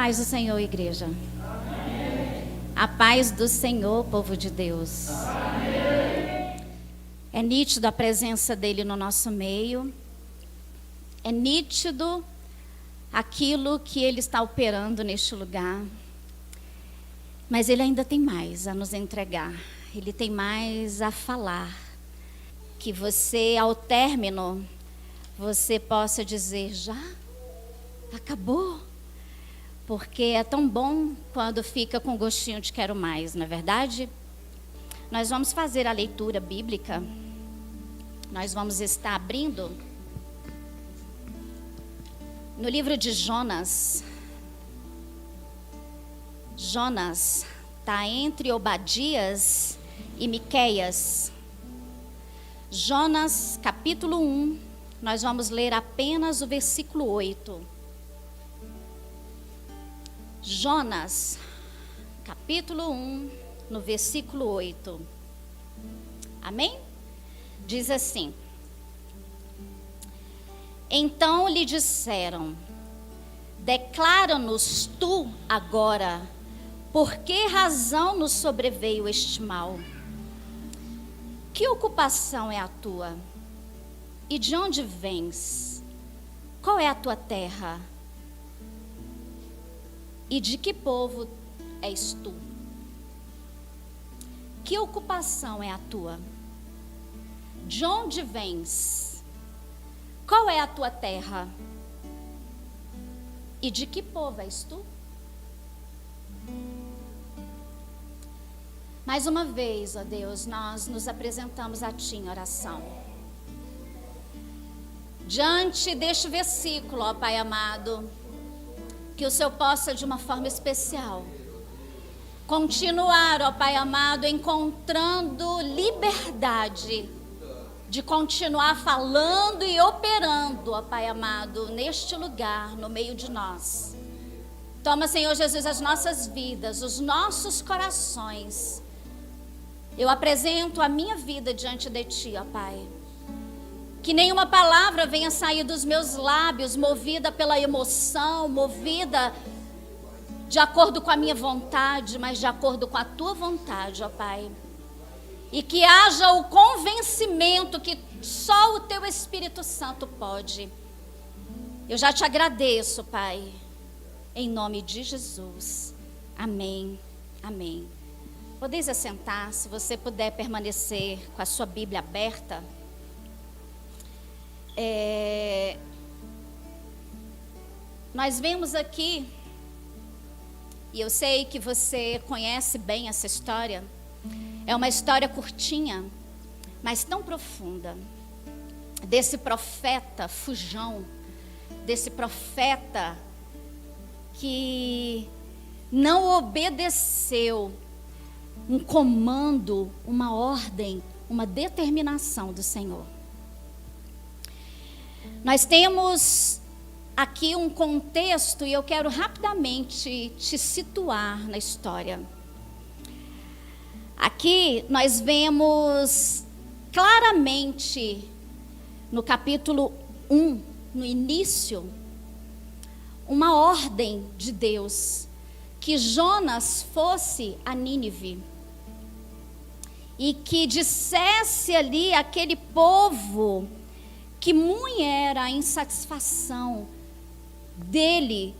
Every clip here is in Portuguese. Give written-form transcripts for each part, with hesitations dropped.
paz do Senhor, igreja. Amém. A paz do Senhor, povo de Deus. Amém. É nítido a presença dele no nosso meio. É nítido aquilo que ele está operando neste lugar. Mas ele ainda tem mais a nos entregar. Ele tem mais a falar. Que você, ao término, você possa dizer, já? Acabou? Porque é tão bom quando fica com gostinho de quero mais, não é verdade? Nós vamos fazer a leitura bíblica. Nós vamos estar abrindo no livro de Jonas. Jonas está entre Obadias e Miqueias. Jonas, capítulo 1, nós vamos ler apenas o versículo 8. Jonas, capítulo 1, no versículo 8. Amém? Diz assim: Então lhe disseram, declara-nos tu agora, por que razão nos sobreveio este mal? Que ocupação é a tua? E de onde vens? Qual é a tua terra? E de que povo és tu? Que ocupação é a tua? De onde vens? Qual é a tua terra? E de que povo és tu? Mais uma vez, ó Deus, nós nos apresentamos a Ti em oração. Diante deste versículo, ó Pai amado, que o Senhor possa, de uma forma especial, continuar, ó Pai amado, encontrando liberdade de continuar falando e operando, ó Pai amado, neste lugar, no meio de nós. Toma, Senhor Jesus, as nossas vidas, os nossos corações. Eu apresento a minha vida diante de Ti, ó Pai. Que nenhuma palavra venha sair dos meus lábios movida pela emoção, movida de acordo com a minha vontade, mas de acordo com a Tua vontade, ó Pai. E que haja o convencimento que só o Teu Espírito Santo pode. Eu já Te agradeço, Pai, em nome de Jesus. Amém, amém. Podeis assentar, se você puder permanecer com a sua Bíblia aberta. Nós vemos aqui, e eu sei que você conhece bem essa história, é uma história curtinha, mas tão profunda, desse profeta fujão, desse profeta que não obedeceu um comando, uma ordem, uma determinação do Senhor. Nós temos aqui um contexto e eu quero rapidamente te situar na história. Aqui nós vemos claramente no capítulo 1, no início, uma ordem de Deus, que Jonas fosse a Nínive e que dissesse ali aquele povo que muito era a insatisfação dele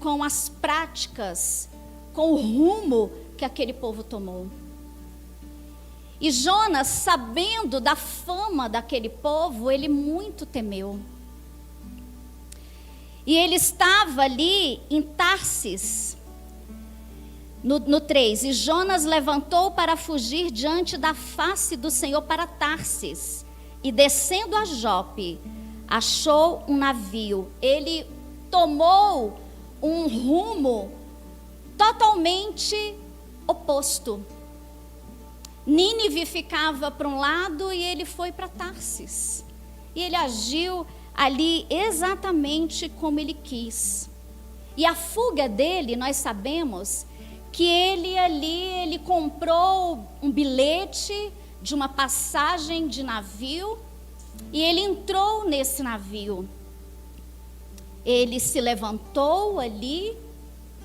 com as práticas, com o rumo que aquele povo tomou. E Jonas, sabendo da fama daquele povo, ele muito temeu. E ele estava ali em Tarsis, no 3. E Jonas levantou para fugir diante da face do Senhor para Tarsis. E descendo a Jope, achou um navio. Ele tomou um rumo totalmente oposto. Nínive ficava para um lado e ele foi para Tarsis. E ele agiu ali exatamente como ele quis. E a fuga dele, nós sabemos que ele comprou um bilhete de uma passagem de navio e ele entrou nesse navio. Ele se levantou ali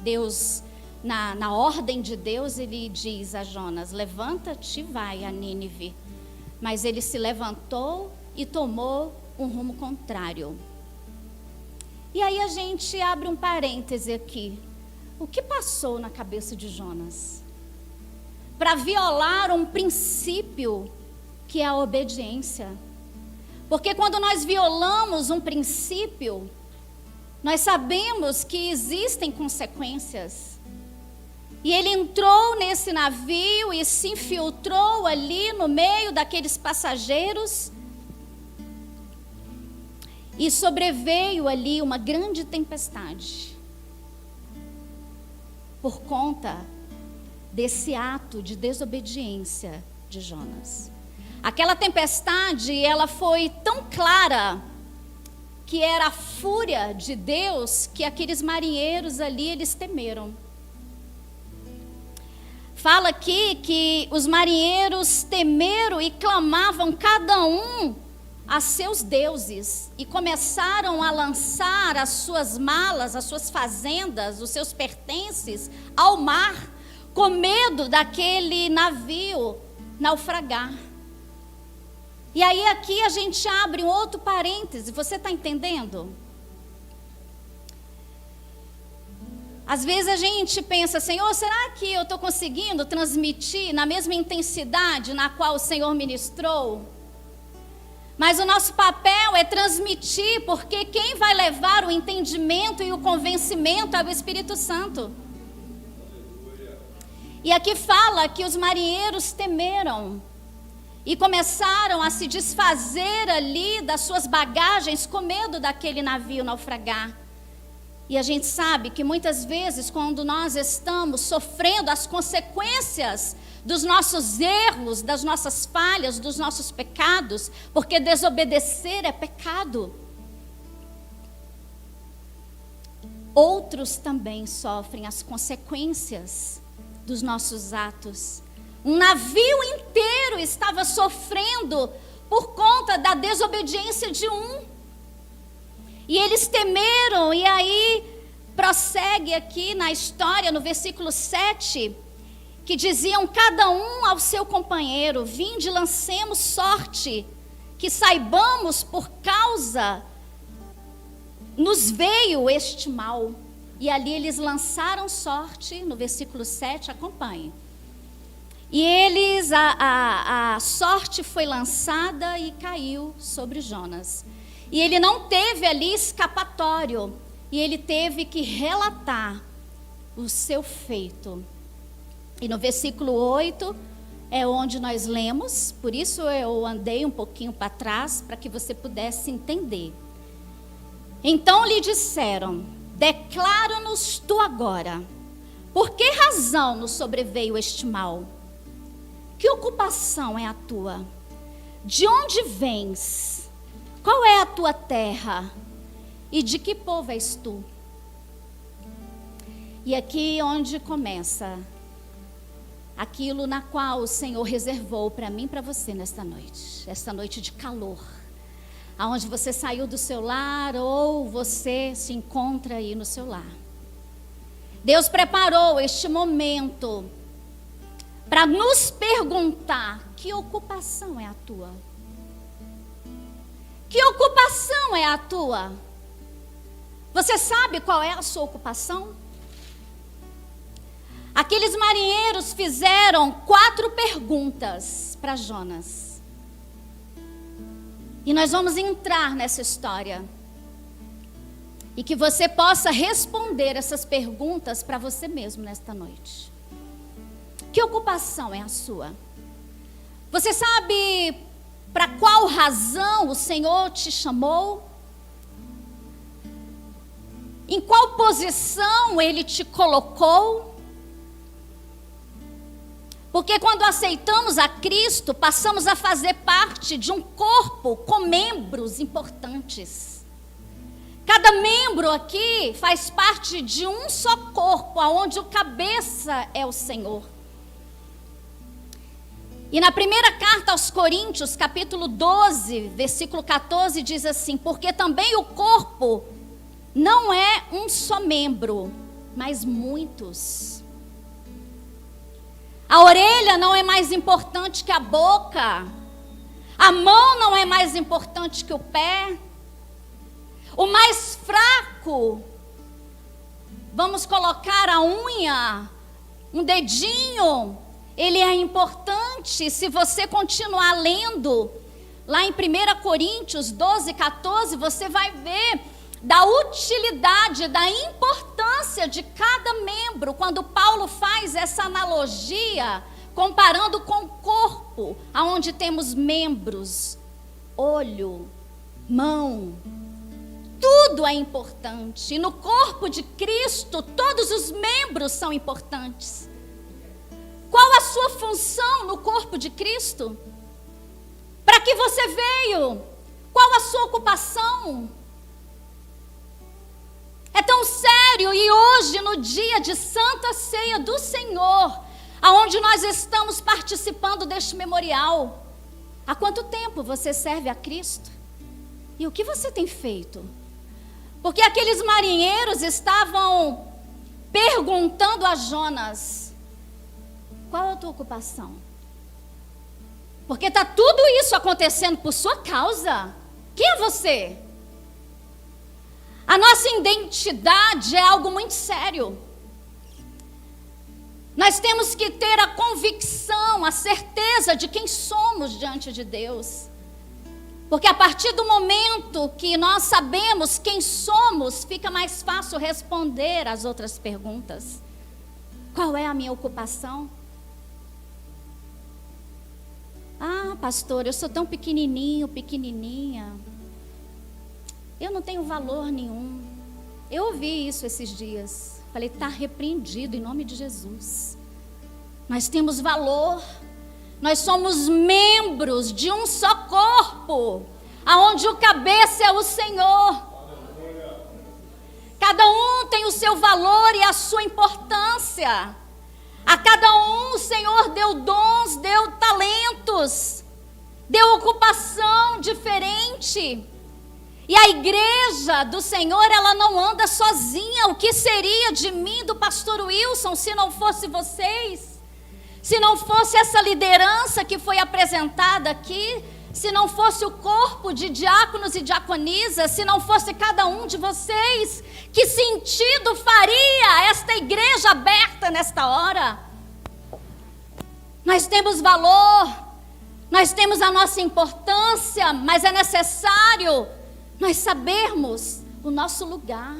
Deus, na ordem de Deus, ele diz a Jonas: levanta-te e vai a Nínive. Mas ele se levantou e tomou um rumo contrário. E aí a gente abre um parêntese aqui. O que passou na cabeça de Jonas para violar um princípio que é a obediência? Porque quando nós violamos um princípio, nós sabemos que existem consequências. E ele entrou nesse navio e se infiltrou ali no meio daqueles passageiros. E sobreveio ali uma grande tempestade. Por conta desse ato de desobediência de Jonas. Aquela tempestade, ela foi tão clara que era a fúria de Deus que aqueles marinheiros ali, eles temeram. Fala aqui que os marinheiros temeram e clamavam cada um a seus deuses e começaram a lançar as suas malas, as suas fazendas, os seus pertences ao mar, com medo daquele navio naufragar. E aí aqui a gente abre um outro parêntese, você está entendendo? Às vezes a gente pensa, Senhor, será que eu estou conseguindo transmitir na mesma intensidade na qual o Senhor ministrou? Mas o nosso papel é transmitir, porque quem vai levar o entendimento e o convencimento é o Espírito Santo. E aqui fala que os marinheiros temeram e começaram a se desfazer ali das suas bagagens com medo daquele navio naufragar. E a gente sabe que muitas vezes quando nós estamos sofrendo as consequências dos nossos erros, das nossas falhas, dos nossos pecados, porque desobedecer é pecado. Outros também sofrem as consequências dos nossos atos. Um navio inteiro estava sofrendo por conta da desobediência de um. E eles temeram, e aí prossegue aqui na história, no versículo 7, que diziam cada um ao seu companheiro: vinde, lancemos sorte, que saibamos por causa nos veio este mal. E ali eles lançaram sorte, no versículo 7, acompanhe. E eles, a sorte foi lançada e caiu sobre Jonas. E ele não teve ali escapatório, e ele teve que relatar o seu feito. E no versículo 8 é onde nós lemos, por isso eu andei um pouquinho para trás, para que você pudesse entender. Então lhe disseram: declara-nos tu agora, por que razão nos sobreveio este mal? Que ocupação é a tua? De onde vens? Qual é a tua terra? E de que povo és tu? E aqui onde começa aquilo na qual o Senhor reservou para mim e para você nesta noite. Esta noite de calor. Aonde você saiu do seu lar ou você se encontra aí no seu lar. Deus preparou este momento para nos perguntar: que ocupação é a tua? Que ocupação é a tua? Você sabe qual é a sua ocupação? Aqueles marinheiros fizeram 4 perguntas para Jonas. E nós vamos entrar nessa história. E que você possa responder essas perguntas para você mesmo nesta noite. Que ocupação é a sua? Você sabe para qual razão o Senhor te chamou? Em qual posição Ele te colocou? Porque quando aceitamos a Cristo, passamos a fazer parte de um corpo com membros importantes. Cada membro aqui faz parte de um só corpo, onde o cabeça é o Senhor. E na primeira carta aos Coríntios, capítulo 12, versículo 14, diz assim: porque também o corpo não é um só membro, mas muitos. A orelha não é mais importante que a boca. A mão não é mais importante que o pé. O mais fraco, vamos colocar a unha, um dedinho, ele é importante. Se você continuar lendo, lá em 1 Coríntios 12, 14, você vai ver da utilidade, da importância de cada membro, quando Paulo faz essa analogia, comparando com o corpo, onde temos membros, olho, mão, tudo é importante. E no corpo de Cristo, todos os membros são importantes. Qual a sua função no corpo de Cristo? Para que você veio? Qual a sua ocupação? É tão sério, e hoje, no dia de Santa Ceia do Senhor, aonde nós estamos participando deste memorial, há quanto tempo você serve a Cristo? E o que você tem feito? Porque aqueles marinheiros estavam perguntando a Jonas: qual é a tua ocupação? Porque está tudo isso acontecendo por sua causa. Quem é você? A nossa identidade é algo muito sério. Nós temos que ter a convicção, a certeza de quem somos diante de Deus. Porque a partir do momento que nós sabemos quem somos, fica mais fácil responder as outras perguntas. Qual é a minha ocupação? Ah, pastor, eu sou tão pequenininho, pequenininha. Eu não tenho valor nenhum. Eu ouvi isso esses dias. Falei, está repreendido em nome de Jesus. Nós temos valor. Nós somos membros de um só corpo, aonde o cabeça é o Senhor. Cada um tem o seu valor e a sua importância. A cada um o Senhor deu dons, deu talentos, deu ocupação diferente. E a igreja do Senhor, ela não anda sozinha. O que seria de mim, do pastor Wilson, se não fosse vocês? Se não fosse essa liderança que foi apresentada aqui? Se não fosse o corpo de diáconos e diaconisas? Se não fosse cada um de vocês? Que sentido faria esta igreja aberta nesta hora? Nós temos valor, nós temos a nossa importância, mas é necessário nós sabermos o nosso lugar.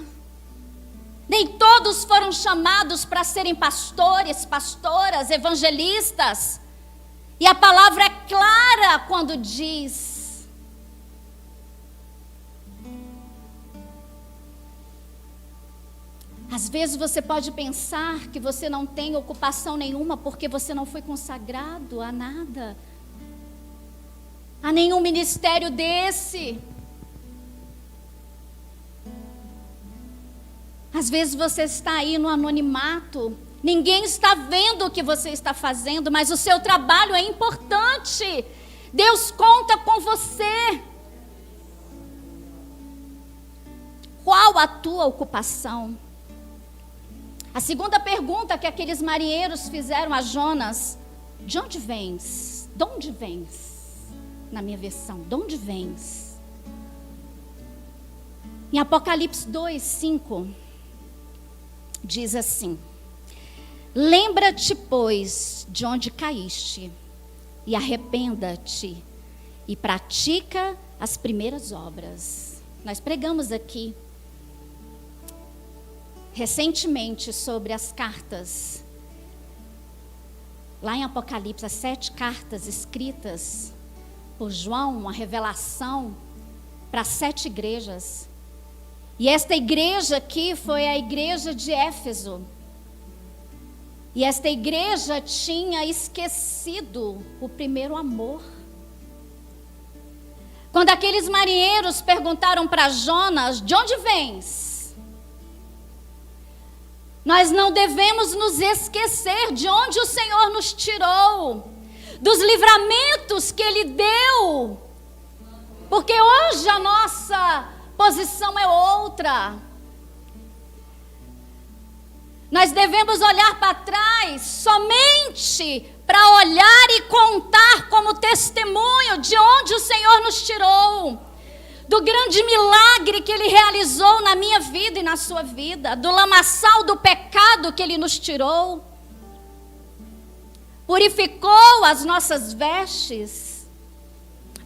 Nem todos foram chamados para serem pastores, pastoras, evangelistas. E a palavra é clara quando diz: às vezes você pode pensar que você não tem ocupação nenhuma porque você não foi consagrado a nada, a nenhum ministério desse. Às vezes você está aí no anonimato, ninguém está vendo o que você está fazendo, mas o seu trabalho é importante. Deus conta com você. Qual a tua ocupação? A segunda pergunta que aqueles marinheiros fizeram a Jonas: de onde vens? De onde vens? Na minha versão, de onde vens? Em Apocalipse 2, 5, diz assim: lembra-te, pois, de onde caíste, e arrependa-te, e pratica as primeiras obras. Nós pregamos aqui recentemente sobre as cartas, lá em Apocalipse, as 7 cartas escritas por João, uma revelação para 7 igrejas. E esta igreja aqui foi a igreja de Éfeso. E esta igreja tinha esquecido o primeiro amor. Quando aqueles marinheiros perguntaram para Jonas: de onde vens? Nós não devemos nos esquecer de onde o Senhor nos tirou, dos livramentos que Ele deu, porque hoje a nossa posição é outra. Nós devemos olhar para trás somente para olhar e contar como testemunho de onde o Senhor nos tirou, do grande milagre que Ele realizou na minha vida e na sua vida, do lamaçal do pecado que Ele nos tirou, purificou as nossas vestes,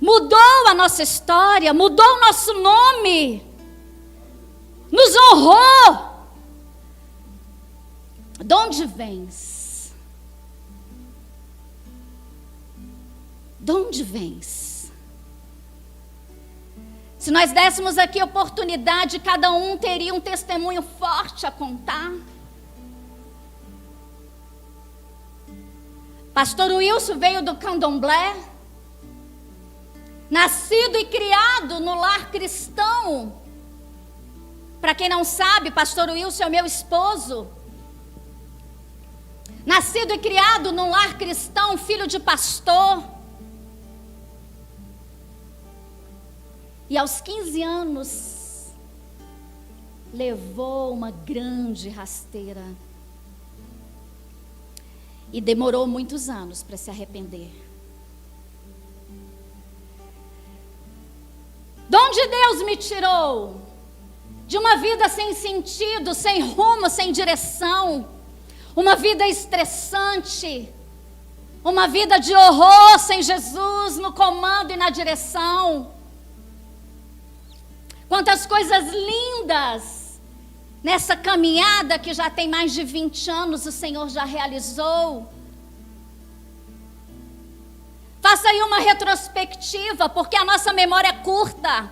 mudou a nossa história, mudou o nosso nome, nos honrou. De onde vens? De onde vens? Se nós dessemos aqui oportunidade, cada um teria um testemunho forte a contar. Pastor Wilson veio do Candomblé, nascido e criado no lar cristão. Para quem não sabe, Pastor Wilson é o meu esposo. Nascido e criado num lar cristão, filho de pastor. E aos 15 anos, levou uma grande rasteira. E demorou muitos anos para se arrepender. De onde Deus me tirou? De uma vida sem sentido, sem rumo, sem direção. Uma vida estressante, uma vida de horror sem Jesus no comando e na direção. Quantas coisas lindas nessa caminhada que já tem mais de 20 anos o Senhor já realizou. Faça aí uma retrospectiva, porque a nossa memória é curta.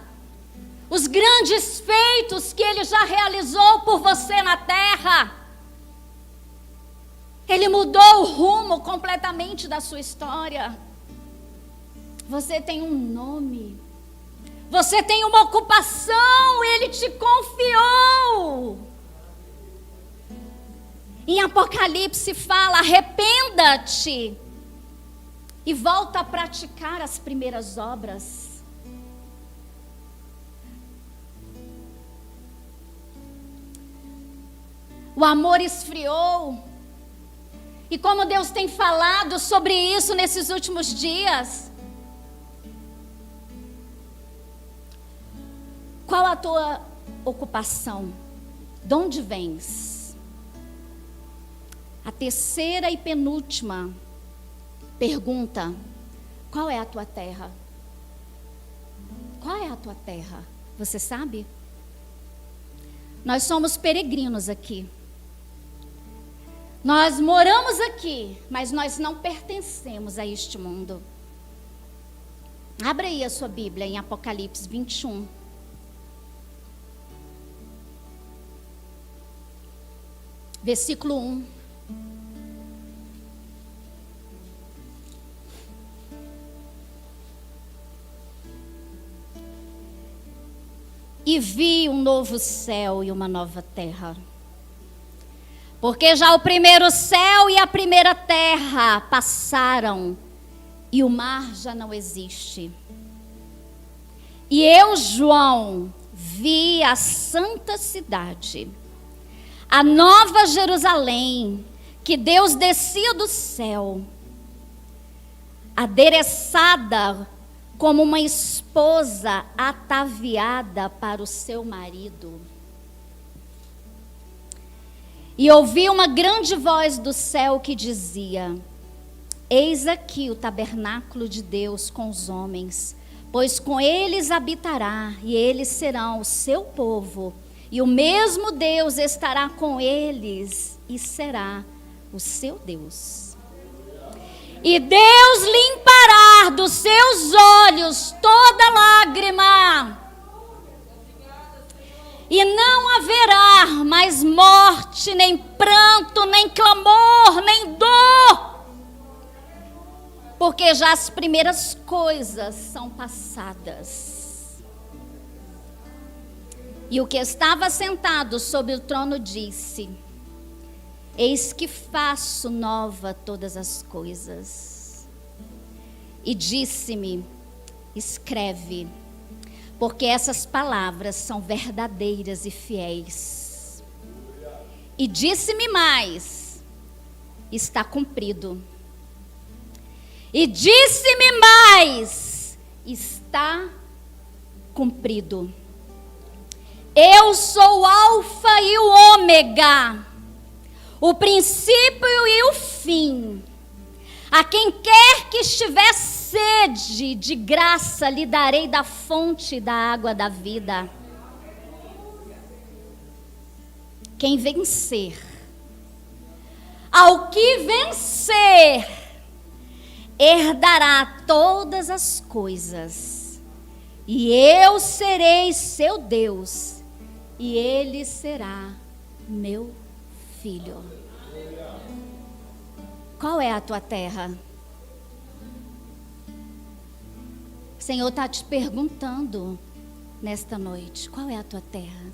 Os grandes feitos que Ele já realizou por você na terra. Ele mudou o rumo completamente da sua história. Você tem um nome. Você tem uma ocupação. Ele te confiou. Em Apocalipse fala: arrependa-te e volta a praticar as primeiras obras. O amor esfriou. E como Deus tem falado sobre isso nesses últimos dias. Qual a tua ocupação? De onde vens? A terceira e penúltima pergunta: qual é a tua terra? Qual é a tua terra? Você sabe? Nós somos peregrinos aqui. Nós moramos aqui, mas nós não pertencemos a este mundo. Abra aí a sua Bíblia em Apocalipse 21. Versículo 1. E vi um novo céu e uma nova terra. Porque já o primeiro céu e a primeira terra passaram, e o mar já não existe. E eu, João, vi a santa cidade, a nova Jerusalém, que Deus descia do céu, adereçada como uma esposa ataviada para o seu marido. E ouvi uma grande voz do céu que dizia: eis aqui o tabernáculo de Deus com os homens, pois com eles habitará, e eles serão o seu povo, e o mesmo Deus estará com eles, e será o seu Deus. E Deus limpará dos seus olhos toda lágrima, e não haverá mais morte, nem pranto, nem clamor, nem dor, porque já as primeiras coisas são passadas. E o que estava sentado sobre o trono disse: eis que faço nova todas as coisas. E disse-me: escreve, porque essas palavras são verdadeiras e fiéis. E disse-me mais: está cumprido. E disse-me mais: está cumprido. Eu sou o Alfa e o Ômega, o princípio e o fim. A quem quer que estiver sede de graça, lhe darei da fonte da água da vida. Quem vencer, ao que vencer, herdará todas as coisas, e eu serei seu Deus, e ele será meu filho. Qual é a tua terra? O Senhor está te perguntando nesta noite: qual é a tua terra?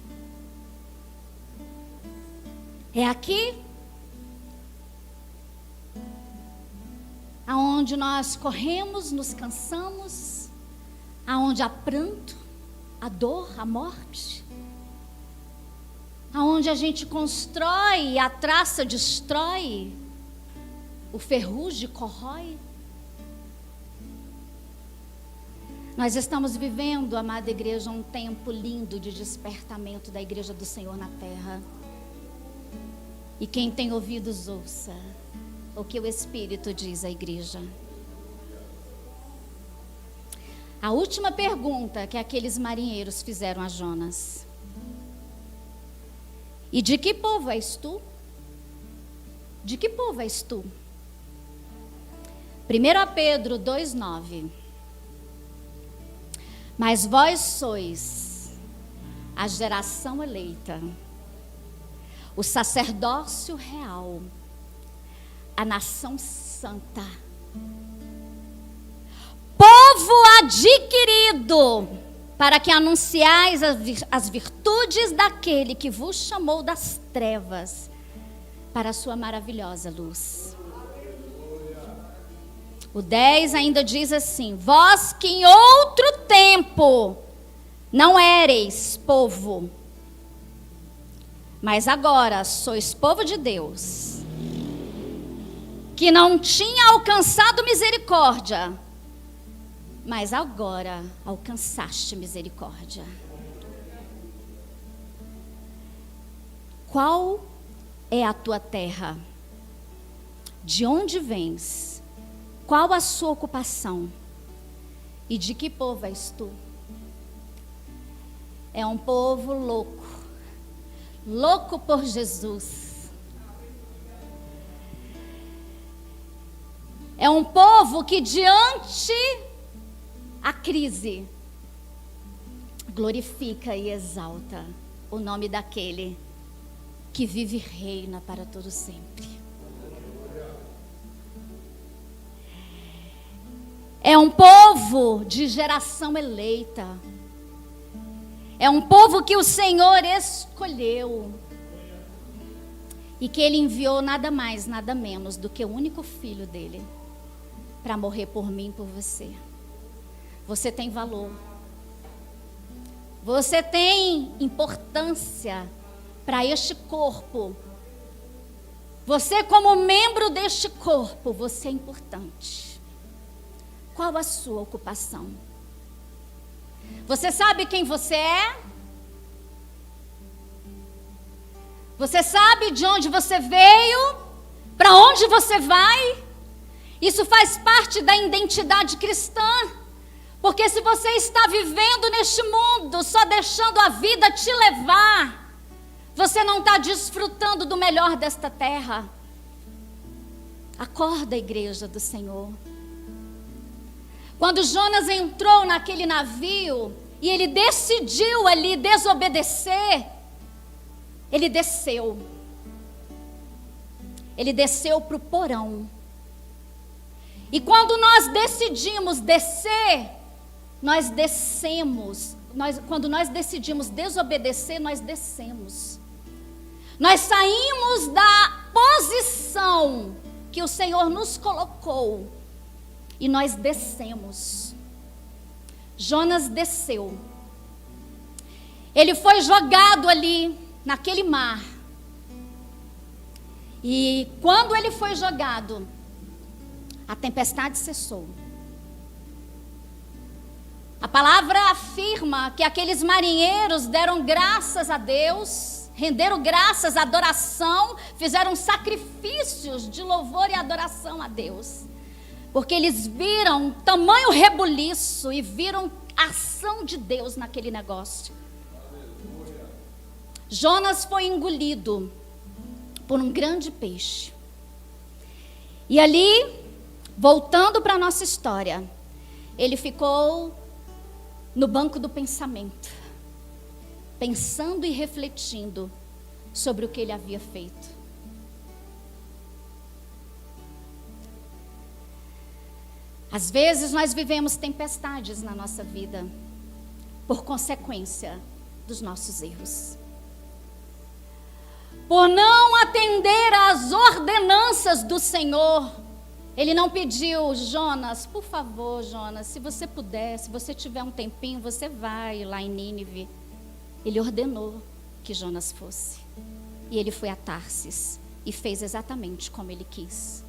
É aqui? Aonde nós corremos, nos cansamos, aonde há pranto, a dor, a morte, aonde a gente constrói, a traça destrói, o ferrugem corrói. Nós estamos vivendo, amada igreja, um tempo lindo de despertamento da igreja do Senhor na terra. E quem tem ouvidos, ouça o que o Espírito diz à igreja. A última pergunta que aqueles marinheiros fizeram a Jonas: e de que povo és tu? De que povo és tu? 1 Pedro 2,9. Mas vós sois a geração eleita, o sacerdócio real, a nação santa, povo adquirido, para que anunciais as virtudes daquele que vos chamou das trevas para a sua maravilhosa luz. O 10 ainda diz assim: vós que em outro tempo não éreis povo, mas agora sois povo de Deus, que não tinha alcançado misericórdia, mas agora alcançaste misericórdia. Qual é a tua terra? De onde vens? Qual a sua ocupação? E de que povo és tu? É um povo louco, louco por Jesus. É um povo que diante a crise glorifica e exalta o nome daquele que vive e reina para todo sempre. É um povo de geração eleita. É um povo que o Senhor escolheu. E que Ele enviou nada mais, nada menos do que o único filho dele para morrer por mim e por você. Você tem valor. Você tem importância para este corpo. Você, como membro deste corpo, você é importante. Qual a sua ocupação? Você sabe quem você é? Você sabe de onde você veio? Para onde você vai? Isso faz parte da identidade cristã. Porque se você está vivendo neste mundo, só deixando a vida te levar, você não está desfrutando do melhor desta terra. Acorda, igreja do Senhor. Quando Jonas entrou naquele navio e ele decidiu ali desobedecer, ele desceu. Ele desceu para o porão. E quando nós decidimos descer, nós descemos. Quando nós decidimos desobedecer, nós descemos. Nós saímos da posição que o Senhor nos colocou e nós descemos. Jonas desceu. Ele foi jogado ali naquele mar. E quando ele foi jogado, a tempestade cessou. A palavra afirma que aqueles marinheiros deram graças a Deus, renderam graças, adoração, fizeram sacrifícios de louvor e adoração a Deus. Porque eles viram tamanho rebuliço e viram a ação de Deus naquele negócio. Jonas foi engolido por um grande peixe. E ali, voltando para a nossa história, ele ficou no banco do pensamento, pensando e refletindo sobre o que ele havia feito. Às vezes nós vivemos tempestades na nossa vida, por consequência dos nossos erros. Por não atender às ordenanças do Senhor. Ele não pediu, Jonas, por favor, Jonas, se você puder, se você tiver um tempinho, você vai lá em Nínive. Ele ordenou que Jonas fosse. E ele foi a Tarsis e fez exatamente como ele quis.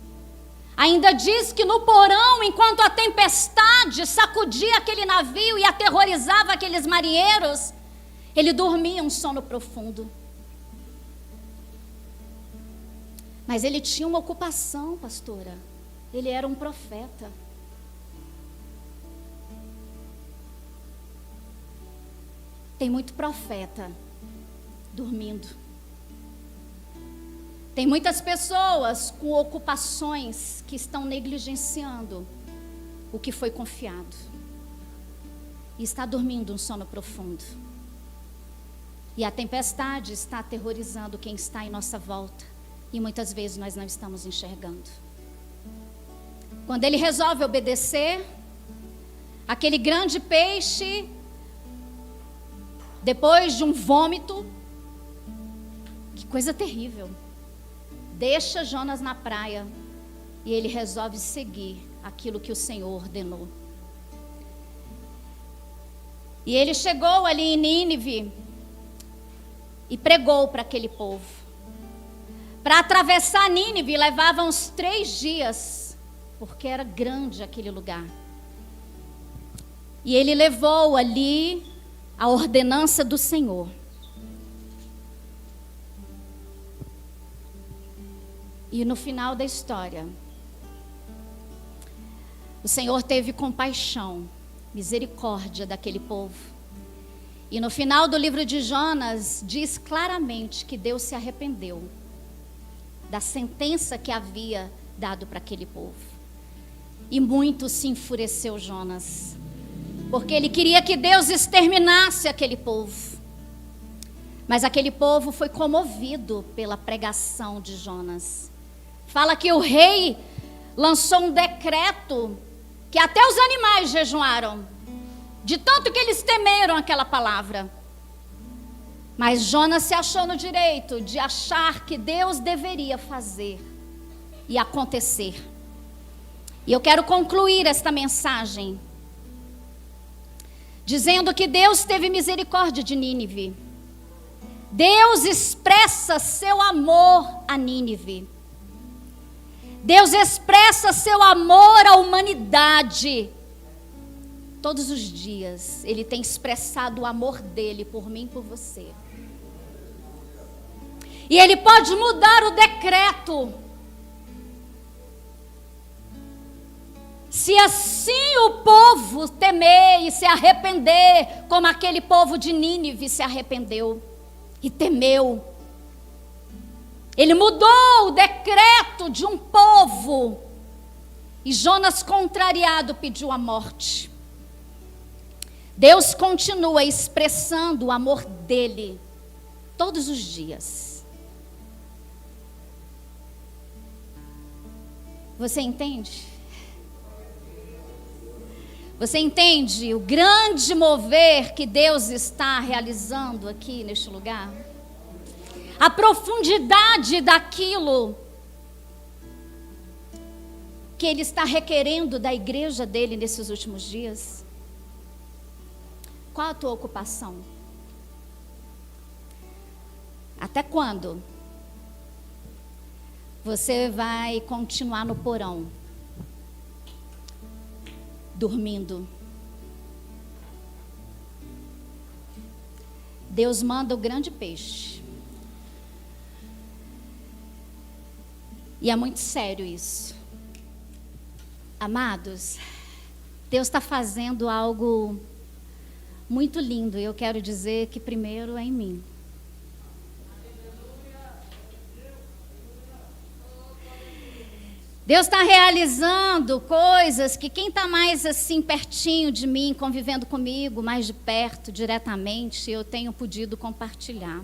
Ainda diz que no porão, enquanto a tempestade sacudia aquele navio e aterrorizava aqueles marinheiros, ele dormia um sono profundo. Mas ele tinha uma ocupação, pastora. Ele era um profeta. Tem muito profeta dormindo. Tem muitas pessoas com ocupações que estão negligenciando o que foi confiado. E está dormindo um sono profundo. E a tempestade está aterrorizando quem está em nossa volta. E muitas vezes nós não estamos enxergando. Quando ele resolve obedecer, aquele grande peixe, depois de um vômito, que coisa terrível, deixa Jonas na praia e ele resolve seguir aquilo que o Senhor ordenou. E ele chegou ali em Nínive e pregou para aquele povo. Para atravessar Nínive levava uns 3 dias, porque era grande aquele lugar. E ele levou ali a ordenança do Senhor. E no final da história, o Senhor teve compaixão, misericórdia daquele povo. E no final do livro de Jonas, diz claramente que Deus se arrependeu da sentença que havia dado para aquele povo. E muito se enfureceu Jonas, porque ele queria que Deus exterminasse aquele povo. Mas aquele povo foi comovido pela pregação de Jonas. Fala que o rei lançou um decreto que até os animais jejuaram, de tanto que eles temeram aquela palavra. Mas Jonas se achou no direito de achar que Deus deveria fazer e acontecer. E eu quero concluir esta mensagem dizendo que Deus teve misericórdia de Nínive. Deus expressa seu amor a Nínive. Deus expressa seu amor à humanidade. Todos os dias Ele tem expressado o amor dele por mim e por você. E Ele pode mudar o decreto. Se assim o povo temer e se arrepender, como aquele povo de Nínive se arrependeu e temeu. Ele mudou o decreto de um povo. E Jonas, contrariado, pediu a morte. Deus continua expressando o amor dele todos os dias. Você entende? Você entende o grande mover que Deus está realizando aqui neste lugar? A profundidade daquilo que Ele está requerendo da igreja dele nesses últimos dias? Qual a tua ocupação? Até quando você vai continuar no porão, dormindo. Deus manda o grande peixe. E é muito sério isso. Amados, Deus está fazendo algo muito lindo. E eu quero dizer que primeiro é em mim. Deus está realizando coisas que quem está mais assim pertinho de mim, convivendo comigo, mais de perto, diretamente, eu tenho podido compartilhar.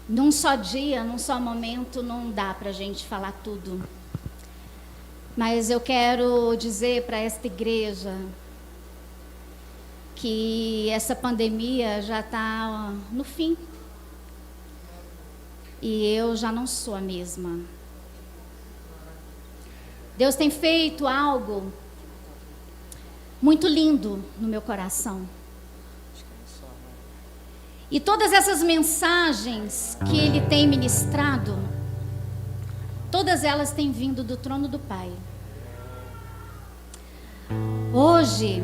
Num só dia, num só momento, não dá para a gente falar tudo. Mas eu quero dizer para esta igreja que essa pandemia já está no fim. E eu já não sou a mesma. Deus tem feito algo muito lindo no meu coração. E todas essas mensagens que Ele tem ministrado, todas elas têm vindo do trono do Pai. Hoje,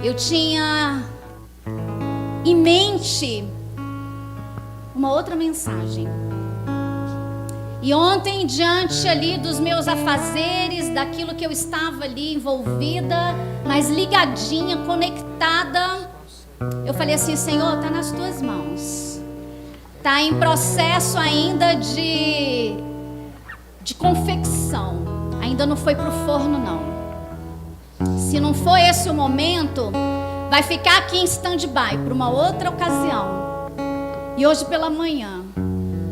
eu tinha em mente uma outra mensagem. E ontem, diante ali dos meus afazeres, daquilo que eu estava ali envolvida, mas ligadinha, conectada, eu falei assim: Senhor, está nas tuas mãos. Está em processo ainda de confecção. Ainda não foi para o forno, não. Se não for esse o momento, vai ficar aqui em stand-by para uma outra ocasião. E hoje pela manhã,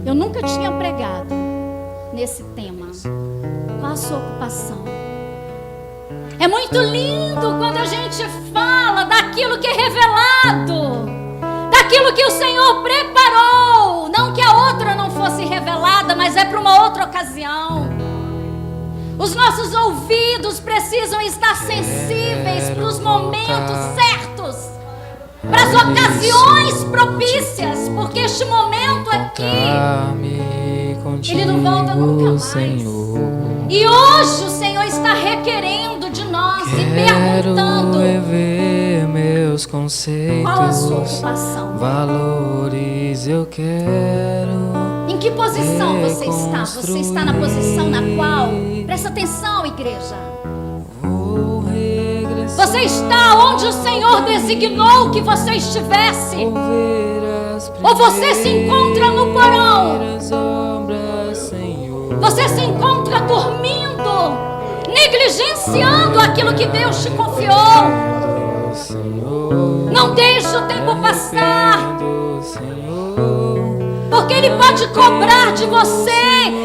eu nunca tinha pregado nesse tema. Qual a sua ocupação? É muito lindo quando a gente fala daquilo que é revelado, daquilo que o Senhor preparou. Não que a outra não fosse revelada, mas é para uma outra ocasião. Os nossos ouvidos precisam estar sensíveis para os momentos certos, para as ocasiões propícias, porque este momento aqui, ele não volta nunca mais. E hoje o Senhor está requerendo de nós e perguntando: meus conceitos, qual a sua ocupação? Valores eu quero. Em que posição você está? Você está na posição na qual? Presta atenção, igreja. Você está onde o Senhor designou que você estivesse? Ou você se encontra no porão? Você se encontra dormindo, negligenciando aquilo que Deus te confiou? Não deixe o tempo passar, porque Ele pode cobrar de você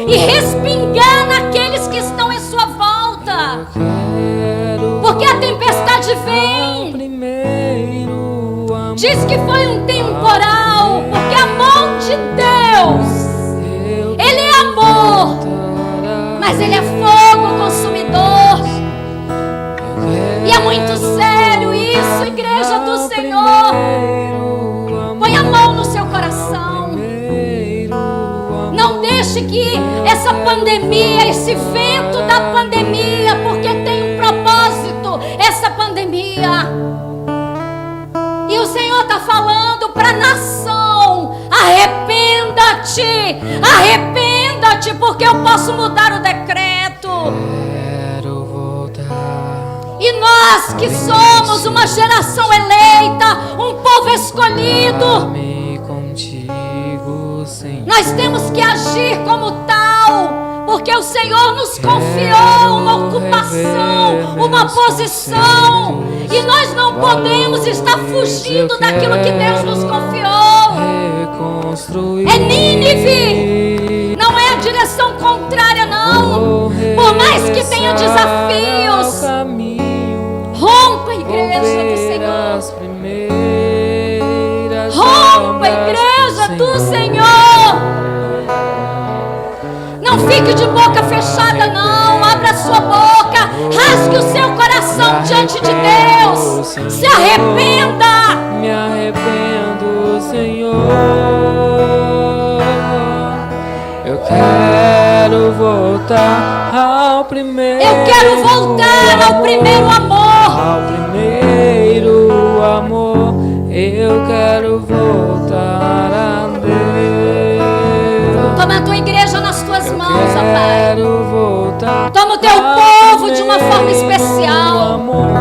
e respingar naqueles que estão em sua volta. Porque a tempestade vem. Diz que foi um temporal, porque a mão de Deus, Ele é amor, mas Ele é fogo consumidor. E é muito sério isso, igreja do Senhor. Põe a mão no seu coração. Não deixe que essa pandemia, esse vento da pandemia, porque tem um propósito essa pandemia. E o Senhor está falando para a nação: arrependa-te, arrependa-te, porque eu posso mudar o decreto. Quero voltar. E nós que somos uma geração eleita, um povo escolhido, Contigo, Senhor. nós temos que agir como tal, porque o Senhor nos confiou uma ocupação, uma posição, e nós não podemos estar fugindo daquilo que Deus nos confiou. É Nínive, não é a direção contrária, não. Por mais que tenha desafios, rompa, igreja do Senhor. Rompa, igreja do Senhor. Não fique de boca fechada, não. Abra a sua boca, rasgue o seu coração diante de Deus. Se arrependa. Me arrependo. quero voltar ao primeiro. Eu quero voltar ao primeiro amor. Ao primeiro amor. Eu quero voltar a Deus. Toma a tua igreja nas tuas mãos, ó Pai. Quero voltar. Toma o teu povo de uma forma especial. Amor,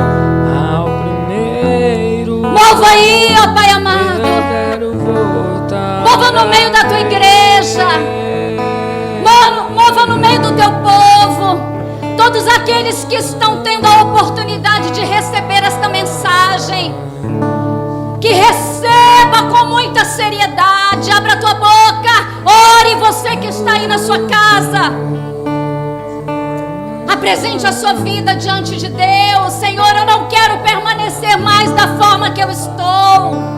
ao primeiro. Mova aí, ó Pai amado. Eu quero voltar. Mova no meio da tua igreja. Mova no meio do teu povo. Todos aqueles que estão tendo a oportunidade de receber esta mensagem, que receba com muita seriedade. Abra a tua boca. Ore, você que está aí na sua casa. Apresente a sua vida diante de Deus. Senhor, eu não quero permanecer mais da forma que eu estou.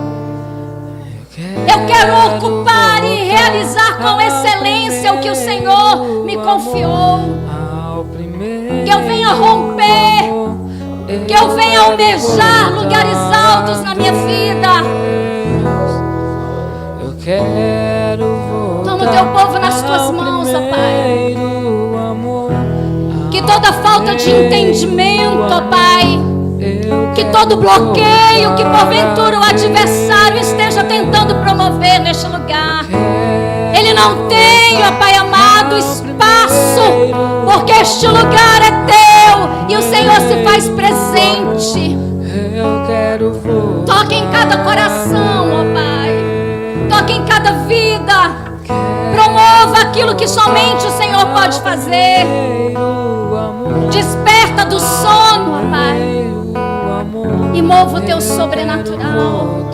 Eu quero ocupar e realizar com excelência o que o Senhor me confiou. Que eu venha romper, que eu venha almejar lugares altos na minha vida. Eu quero voltar. Toma o teu povo nas tuas mãos, ó Pai. Que toda falta de entendimento, ó Pai, que todo bloqueio que porventura o adversário esteja tentando promover neste lugar, ele não tem, ó Pai amado, espaço, porque este lugar é teu e o Senhor se faz presente. Eu quero voltar. Toque em cada coração, ó Pai, toque em cada vida. Promova aquilo que somente o Senhor pode fazer. Desperta do sono, ó Pai, e mova o teu sobrenatural.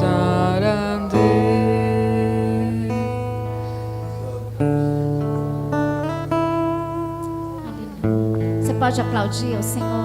Você pode aplaudir ao Senhor.